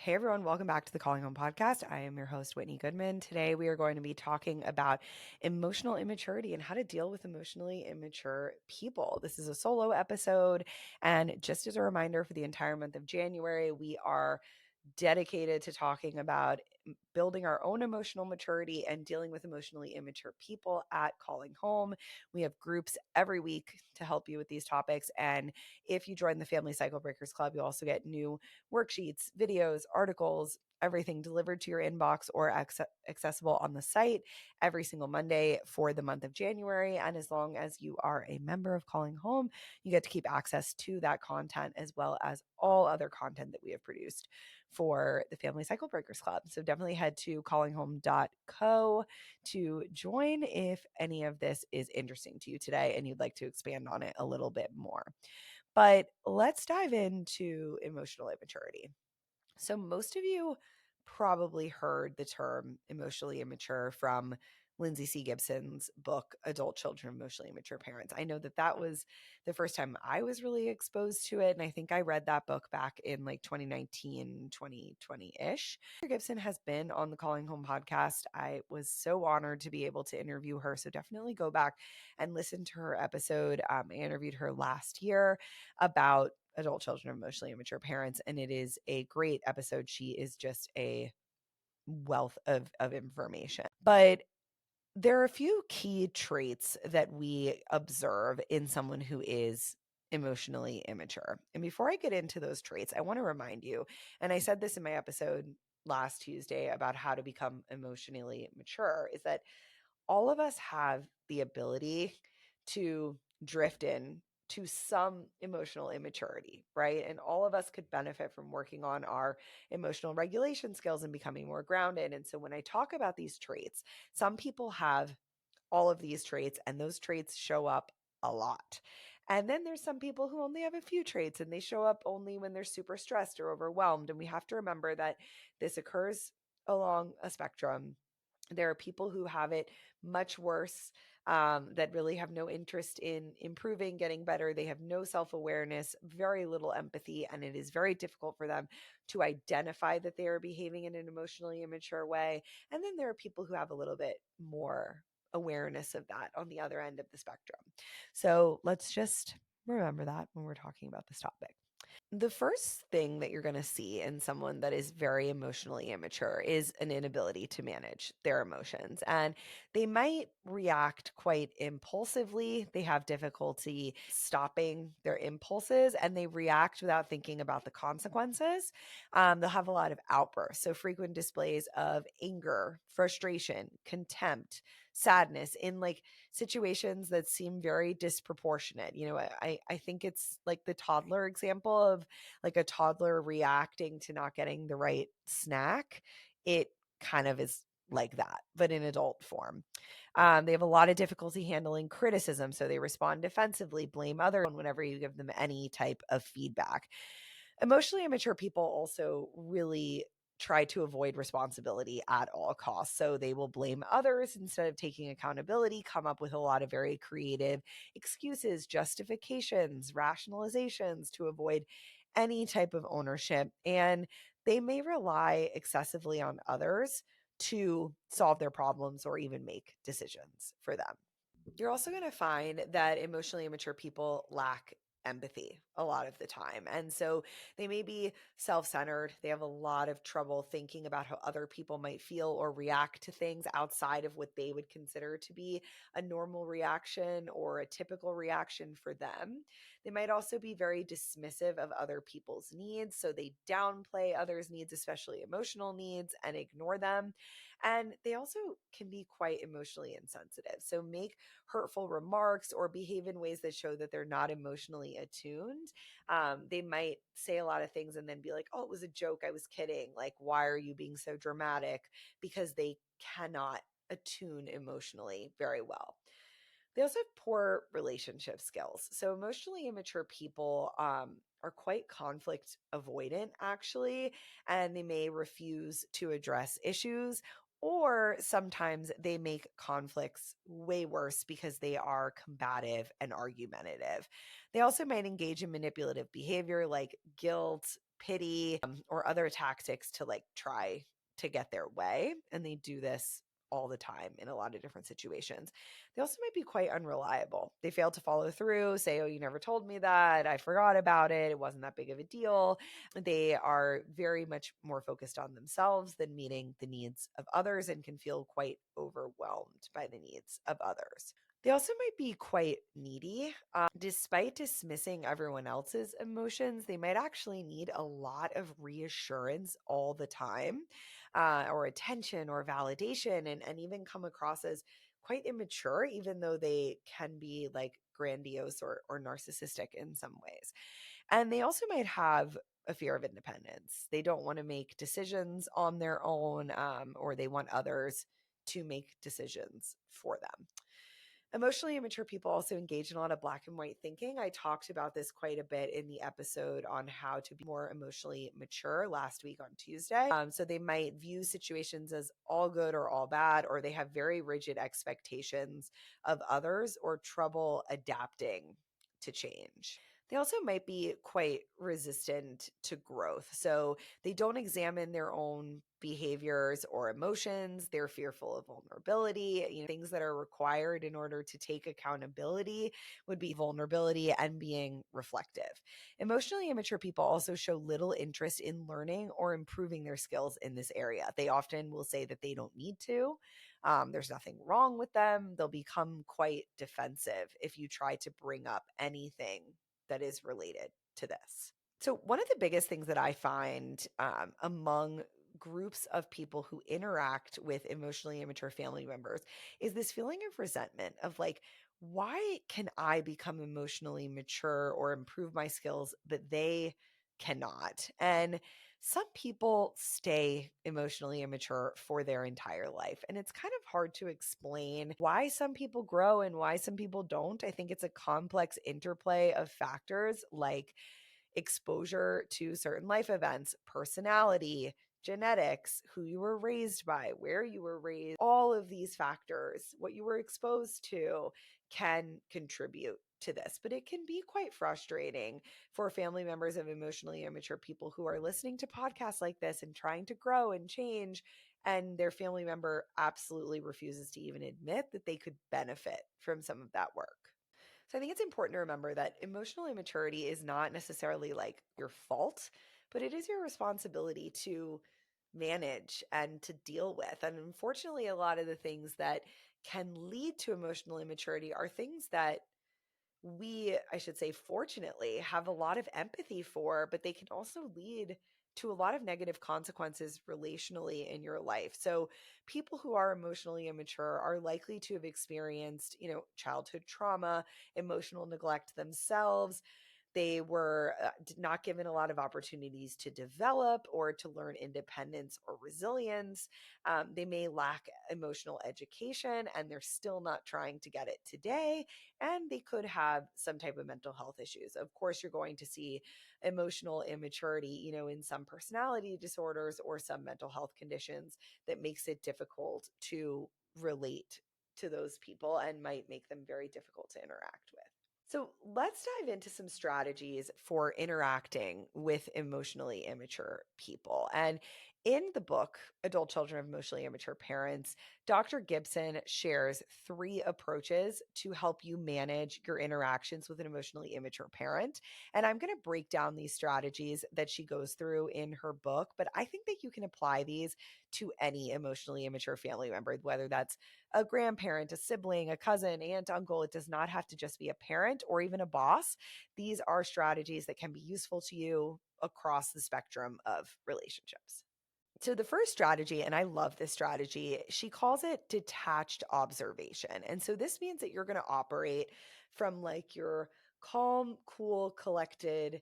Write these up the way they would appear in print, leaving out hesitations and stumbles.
Hey everyone, welcome back to the Calling Home podcast. I am your host, Whitney Goodman. Today we are going to be talking about emotional immaturity and how to deal with emotionally immature people. This is a solo episode, and just as a reminder, for the entire month of January, we are dedicated to talking about building our own emotional maturity and dealing with emotionally immature people at Calling Home. We have groups every week to help you with these topics. And if you join the Family Cycle Breakers Club, you'll also get new worksheets, videos, articles, everything delivered to your inbox or accessible on the site every single Monday for the month of January. And as long as you are a member of Calling Home, you get to keep access to that content as well as all other content that we have produced for the Family Cycle Breakers Club. So definitely head to callinghome.co to join if any of this is interesting to you today and you'd like to expand on it a little bit more. But let's dive into emotional immaturity. So most of you probably heard the term emotionally immature from Lindsay C. Gibson's book, Adult Children of Emotionally Immature Parents. I know that was the first time I was really exposed to it. And I think I read that book back in like 2019, 2020-ish. Gibson has been on the Calling Home podcast. I was so honored to be able to interview her. So definitely go back and listen to her episode. I interviewed her last year about adult children of emotionally immature parents, and it is a great episode. She is just a wealth of information. But there are a few key traits that we observe in someone who is emotionally immature. And before I get into those traits, I want to remind you, and I said this in my episode last Tuesday about how to become emotionally mature, is that all of us have the ability to drift in to some emotional immaturity, right? And all of us could benefit from working on our emotional regulation skills and becoming more grounded. And so when I talk about these traits, some people have all of these traits, and those traits show up a lot. And then there's some people who only have a few traits and they show up only when they're super stressed or overwhelmed. And we have to remember that this occurs along a spectrum. There are people who have it much worse, that really have no interest in improving, getting better. They have no self-awareness, very little empathy, and it is very difficult for them to identify that they are behaving in an emotionally immature way. And then there are people who have a little bit more awareness of that on the other end of the spectrum. So let's just remember that when we're talking about this topic. The first thing that you're going to see in someone that is very emotionally immature is an inability to manage their emotions. And they might react quite impulsively. They have difficulty stopping their impulses and they react without thinking about the consequences. They'll have a lot of outbursts. So, frequent displays of anger, frustration, contempt, sadness in like situations that seem very disproportionate. I think it's like the toddler example of like a toddler reacting to not getting the right snack. It kind of is like that, but in adult form. They have a lot of difficulty handling criticism, so they respond defensively, blame others whenever you give them any type of feedback. Emotionally immature people also really try to avoid responsibility at all costs. So they will blame others instead of taking accountability, come up with a lot of very creative excuses, justifications, rationalizations to avoid any type of ownership. And they may rely excessively on others to solve their problems or even make decisions for them. You're also going to find that emotionally immature people lack empathy a lot of the time. And so they may be self centered. They have a lot of trouble thinking about how other people might feel or react to things outside of what they would consider to be a normal reaction or a typical reaction for them. They might also be very dismissive of other people's needs. So they downplay others' needs, especially emotional needs, and ignore them. And they also can be quite emotionally insensitive. So make hurtful remarks or behave in ways that show that they're not emotionally attuned. They might say a lot of things and then be like, oh, it was a joke. I was kidding. Like, why are you being so dramatic? Because they cannot attune emotionally very well. They also have poor relationship skills. So emotionally immature people are quite conflict avoidant, actually, and they may refuse to address issues. Or sometimes they make conflicts way worse because they are combative and argumentative. They also might engage in manipulative behavior like guilt, pity, or other tactics to like try to get their way. And they do this all the time in a lot of different situations. They also might be quite unreliable. They fail to follow through, say, oh, you never told me that. I forgot about it. It wasn't that big of a deal. They are very much more focused on themselves than meeting the needs of others and can feel quite overwhelmed by the needs of others. They also might be quite needy. Despite dismissing everyone else's emotions, they might actually need a lot of reassurance all the time, or attention or validation, and even come across as quite immature, even though they can be like grandiose or narcissistic in some ways. And they also might have a fear of independence. They don't want to make decisions on their own, or they want others to make decisions for them. Emotionally immature people also engage in a lot of black and white thinking. I talked about this quite a bit in the episode on how to be more emotionally mature last week on Tuesday. So they might view situations as all good or all bad, or they have very rigid expectations of others or trouble adapting to change. They also might be quite resistant to growth. So they don't examine their own behaviors or emotions. They're fearful of vulnerability. Things that are required in order to take accountability would be vulnerability and being reflective. Emotionally immature people also show little interest in learning or improving their skills in this area. They often will say that they don't need to. There's nothing wrong with them. They'll become quite defensive if you try to bring up anything that is related to this. So, one of the biggest things that I find among groups of people who interact with emotionally immature family members is this feeling of resentment of like, why can I become emotionally mature or improve my skills, but they cannot? And some people stay emotionally immature for their entire life. And it's kind of hard to explain why some people grow and why some people don't. I think it's a complex interplay of factors like exposure to certain life events, personality, genetics, who you were raised by, where you were raised, all of these factors, what you were exposed to can contribute to this. But it can be quite frustrating for family members of emotionally immature people who are listening to podcasts like this and trying to grow and change. And their family member absolutely refuses to even admit that they could benefit from some of that work. So I think it's important to remember that emotional immaturity is not necessarily like your fault, but it is your responsibility to manage and to deal with. And unfortunately, a lot of the things that can lead to emotional immaturity are things that we, I should say, fortunately, have a lot of empathy for, but they can also lead to a lot of negative consequences relationally in your life. So, people who are emotionally immature are likely to have experienced, childhood trauma, emotional neglect themselves. They were not given a lot of opportunities to develop or to learn independence or resilience. They may lack emotional education and they're still not trying to get it today. And they could have some type of mental health issues. Of course, you're going to see emotional immaturity, in some personality disorders or some mental health conditions that makes it difficult to relate to those people and might make them very difficult to interact with. So let's dive into some strategies for interacting with emotionally immature people. And in the book, Adult Children of Emotionally Immature Parents, Dr. Gibson shares 3 approaches to help you manage your interactions with an emotionally immature parent. And I'm going to break down these strategies that she goes through in her book, but I think that you can apply these to any emotionally immature family member, whether that's a grandparent, a sibling, a cousin, aunt, uncle. It does not have to just be a parent or even a boss. These are strategies that can be useful to you across the spectrum of relationships. So the first strategy, and I love this strategy, she calls it detached observation. And so this means that you're going to operate from like your calm, cool, collected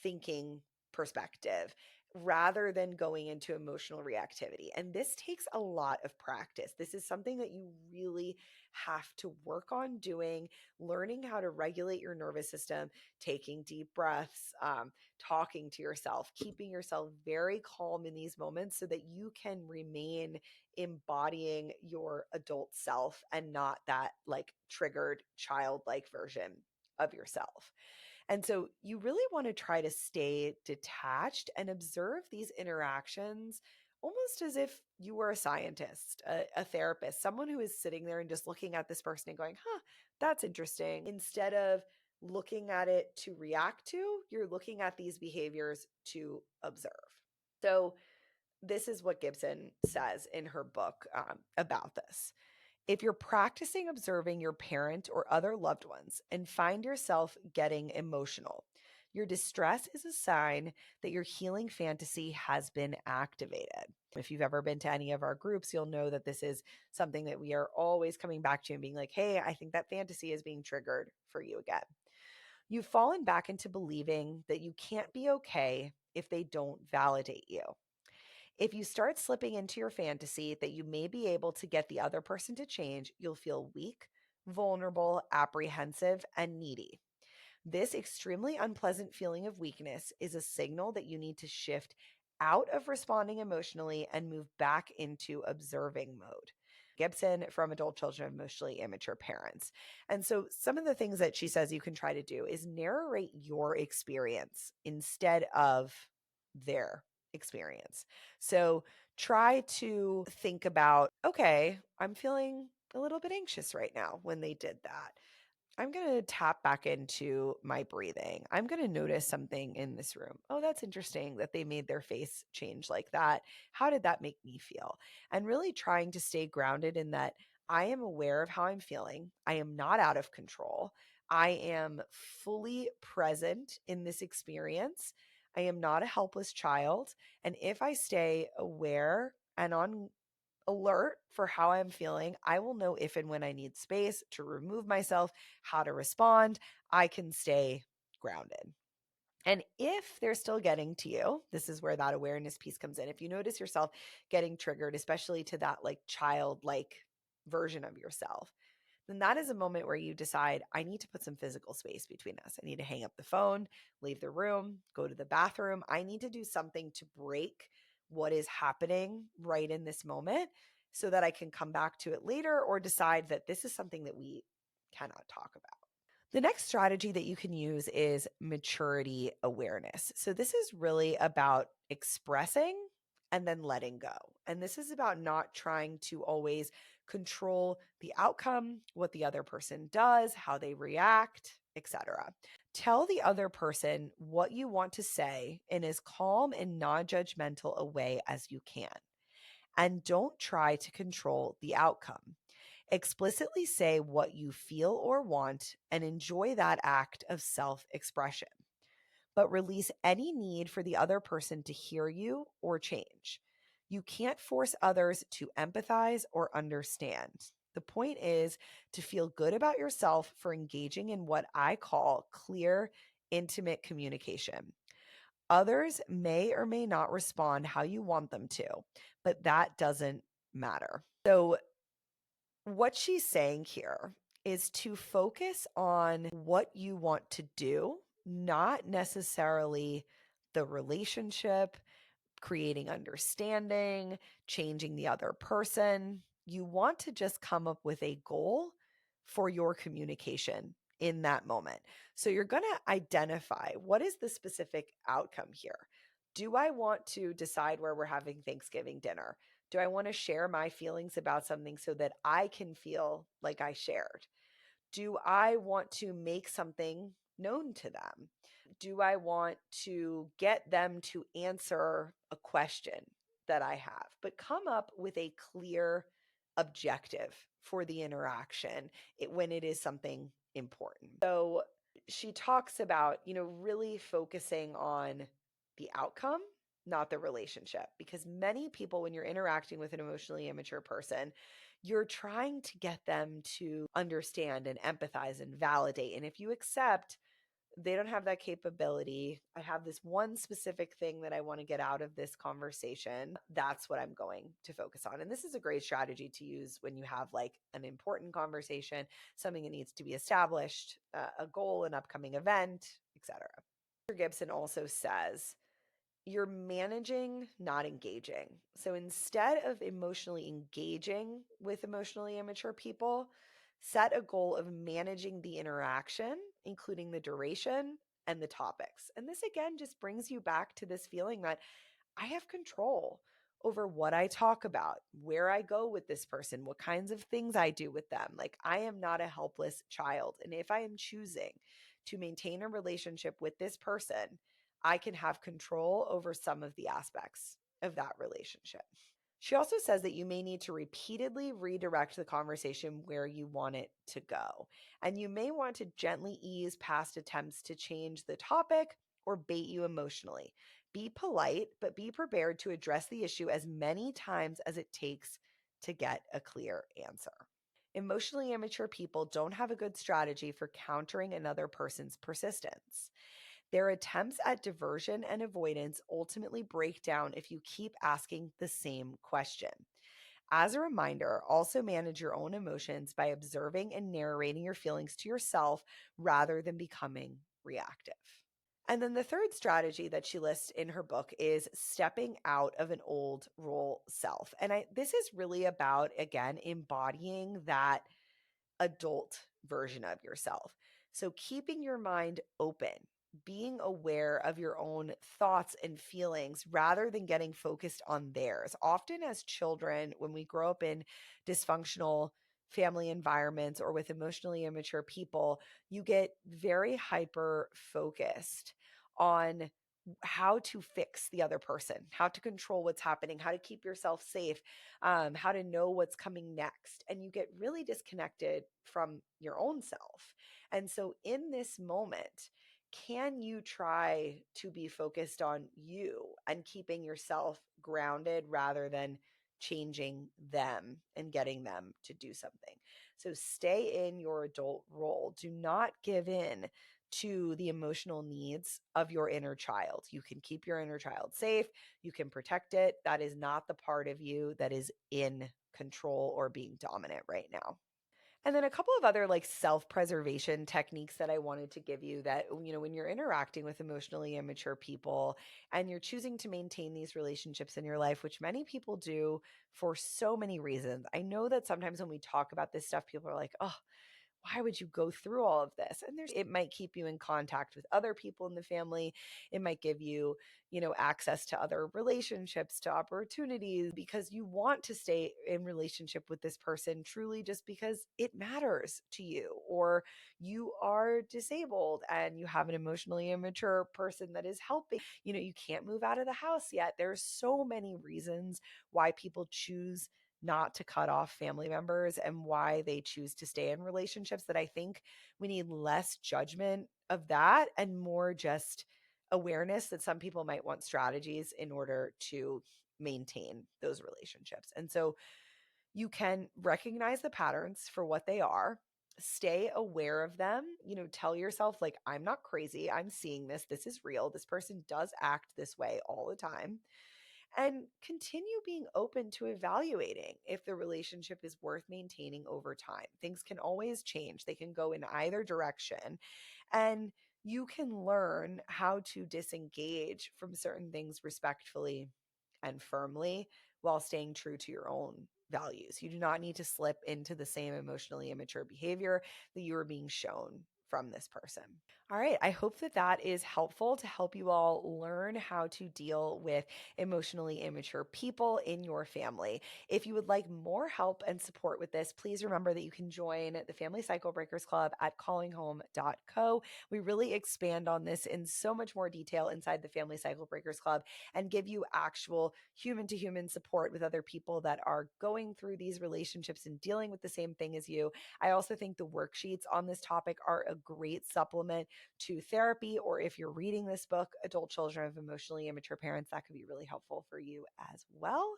thinking perspective rather than going into emotional reactivity. And this takes a lot of practice. This is something that you really have to work on doing, learning how to regulate your nervous system, taking deep breaths, talking to yourself, keeping yourself very calm in these moments so that you can remain embodying your adult self and not that like triggered childlike version of yourself. And so you really want to try to stay detached and observe these interactions almost as if you were a scientist, a therapist, someone who is sitting there and just looking at this person and going, huh, that's interesting. Instead of looking at it to react to, you're looking at these behaviors to observe. So this is what Gibson says in her book about this. If you're practicing observing your parent or other loved ones and find yourself getting emotional, your distress is a sign that your healing fantasy has been activated. If you've ever been to any of our groups, you'll know that this is something that we are always coming back to and being like, hey, I think that fantasy is being triggered for you again. You've fallen back into believing that you can't be okay if they don't validate you. If you start slipping into your fantasy that you may be able to get the other person to change, you'll feel weak, vulnerable, apprehensive, and needy. This extremely unpleasant feeling of weakness is a signal that you need to shift out of responding emotionally and move back into observing mode. Gibson from Adult Children of Emotionally Immature Parents. And so some of the things that she says you can try to do is narrate your experience instead of their experience. So try to think about, okay, I'm feeling a little bit anxious right now when they did that. I'm going to tap back into my breathing. I'm going to notice something in this room. Oh, that's interesting that they made their face change like that. How did that make me feel? And really trying to stay grounded in that I am aware of how I'm feeling. I am not out of control. I am fully present in this experience. I am not a helpless child. And if I stay aware and on alert for how I'm feeling, I will know if and when I need space to remove myself, how to respond. I can stay grounded. And if they're still getting to you, this is where that awareness piece comes in. If you notice yourself getting triggered, especially to that like childlike version of yourself, then that is a moment where you decide, I need to put some physical space between us. I need to hang up the phone, leave the room, go to the bathroom. I need to do something to break what is happening right in this moment so that I can come back to it later or decide that this is something that we cannot talk about. The next strategy that you can use is maturity awareness. So, this is really about expressing and then letting go. And this is about not trying to always control the outcome, what the other person does, how they react, etc. Tell the other person what you want to say in as calm and non-judgmental a way as you can. And don't try to control the outcome. Explicitly say what you feel or want and enjoy that act of self expression, but release any need for the other person to hear you or change. You can't force others to empathize or understand. The point is to feel good about yourself for engaging in what I call clear, intimate communication. Others may or may not respond how you want them to, but that doesn't matter. So, what she's saying here is to focus on what you want to do, not necessarily the relationship, creating understanding, changing the other person. You want to just come up with a goal for your communication in that moment. So you're going to identify what is the specific outcome here. Do I want to decide where we're having Thanksgiving dinner? Do I want to share my feelings about something so that I can feel like I shared? Do I want to make something known to them? Do I want to get them to answer a question that I have? But come up with a clear objective for the interaction when it is something important. So she talks about, really focusing on the outcome, not the relationship, because many people, when you're interacting with an emotionally immature person, you're trying to get them to understand and empathize and validate. And if you accept they don't have that capability, I have this one specific thing that I want to get out of this conversation, that's what I'm going to focus on. And this is a great strategy to use when you have like an important conversation, something that needs to be established, a goal, an upcoming event, etc. Gibson also says, you're managing, not engaging. So instead of emotionally engaging with emotionally immature people, set a goal of managing the interaction, including the duration and the topics. And this again just brings you back to this feeling that I have control over what I talk about, where I go with this person, what kinds of things I do with them. Like, I am not a helpless child. And if I am choosing to maintain a relationship with this person, I can have control over some of the aspects of that relationship. She also says that you may need to repeatedly redirect the conversation where you want it to go. And you may want to gently ease past attempts to change the topic or bait you emotionally. Be polite, but be prepared to address the issue as many times as it takes to get a clear answer. Emotionally immature people don't have a good strategy for countering another person's persistence. Their attempts at diversion and avoidance ultimately break down if you keep asking the same question. As a reminder, also manage your own emotions by observing and narrating your feelings to yourself rather than becoming reactive. And then the third strategy that she lists in her book is stepping out of an old role self. And this is really about, again, embodying that adult version of yourself. So keeping your mind open, being aware of your own thoughts and feelings rather than getting focused on theirs. Often as children, when we grow up in dysfunctional family environments or with emotionally immature people, you get very hyper focused on how to fix the other person, how to control what's happening, how to keep yourself safe, how to know what's coming next. And you get really disconnected from your own self. And so, in this moment, can you try to be focused on you and keeping yourself grounded rather than changing them and getting them to do something? So, stay in your adult role. Do not give in to the emotional needs of your inner child. You can keep your inner child safe. You can protect it. That is not the part of you that is in control or being dominant right now. And then a couple of other like self-preservation techniques that I wanted to give you that, when you're interacting with emotionally immature people and you're choosing to maintain these relationships in your life, which many people do for so many reasons. I know that sometimes when we talk about this stuff, people are like, oh, why would you go through all of this? And it might keep you in contact with other people in the family. It might give you, access to other relationships, to opportunities, because you want to stay in relationship with this person truly just because it matters to you, or you are disabled and you have an emotionally immature person that is helping. You can't move out of the house yet. There's so many reasons why people choose not to cut off family members and why they choose to stay in relationships, that I think we need less judgment of that and more just awareness that some people might want strategies in order to maintain those relationships. And so you can recognize the patterns for what they are, stay aware of them, tell yourself, like, I'm not crazy. I'm seeing this. This is real. This person does act this way all the time, and continue being open to evaluating if the relationship is worth maintaining over time. Things can always change, they can go in either direction. And you can learn how to disengage from certain things respectfully and firmly while staying true to your own values. You do not need to slip into the same emotionally immature behavior that you are being shown from this person. All right. I hope that that is helpful to help you all learn how to deal with emotionally immature people in your family. If you would like more help and support with this, please remember that you can join the Family Cycle Breakers Club at callinghome.co. We really expand on this in so much more detail inside the Family Cycle Breakers Club and give you actual human to human support with other people that are going through these relationships and dealing with the same thing as you. I also think the worksheets on this topic are a great supplement to therapy, or if you're reading this book, Adult Children of Emotionally Immature Parents, that could be really helpful for you as well.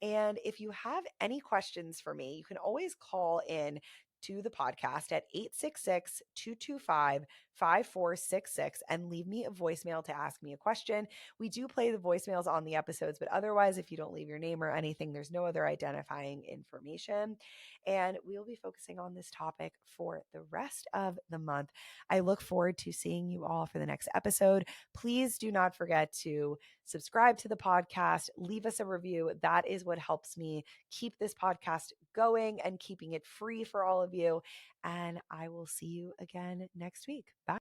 And if you have any questions for me, you can always call in to the podcast at 866-225-5466 and leave me a voicemail to ask me a question. We do play the voicemails on the episodes, but otherwise, if you don't leave your name or anything, there's no other identifying information. And we'll be focusing on this topic for the rest of the month. I look forward to seeing you all for the next episode. Please do not forget to subscribe to the podcast, leave us a review. That is what helps me keep this podcast going and keeping it free for all of you. And I will see you again next week. Bye.